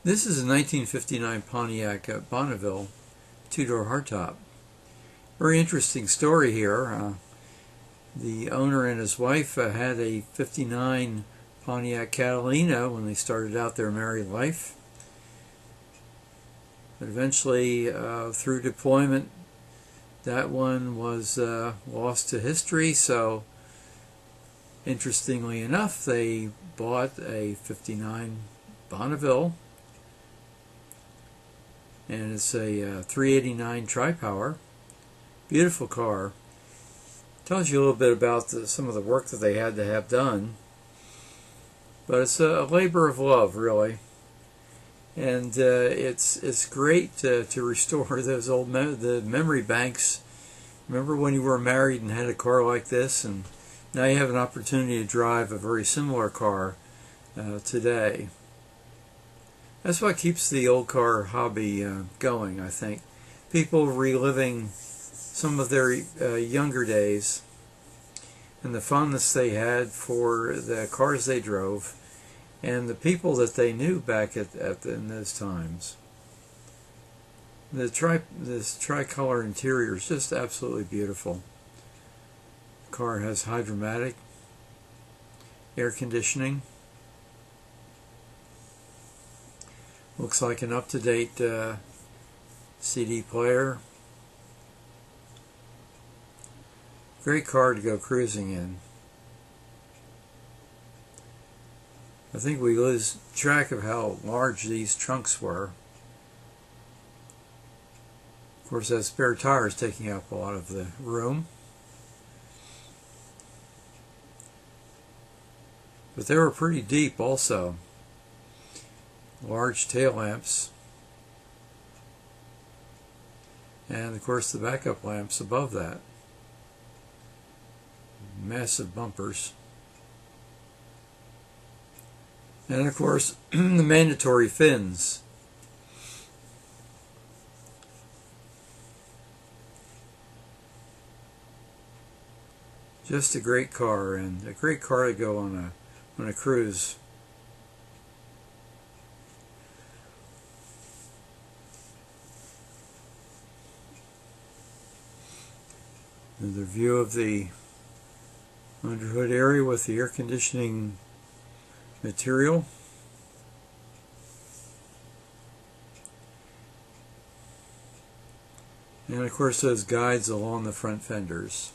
This is a 1959 Pontiac Bonneville two-door hardtop. Very interesting story here. The owner and his wife had a 59 Pontiac Catalina when they started out their married life. But eventually, through deployment, that one was lost to history, so interestingly enough, they bought a 59 Bonneville, and it's a 389 tri-power. Beautiful car. Tells you a little bit about some of the work that they had to have done, but it's a labor of love, really. And it's great to restore those old the memory banks. Remember when you were married and had a car like this, and now you have an opportunity to drive a very similar car today. That's what keeps the old car hobby going, I think. People reliving some of their younger days and the fondness they had for the cars they drove and the people that they knew back in those times. This tricolor interior is just absolutely beautiful. The car has hydromatic air conditioning. Looks like an up-to-date CD player. Great car to go cruising in. I think we lose track of how large these trunks were. Of course, that spare tire is taking up a lot of the room. But they were pretty deep also. Large tail lamps. And of course the backup lamps above that. Massive bumpers. And of course the mandatory fins. Just a great car, and a great car to go on a cruise. Another view of the underhood area with the air conditioning material. And of course those guides along the front fenders.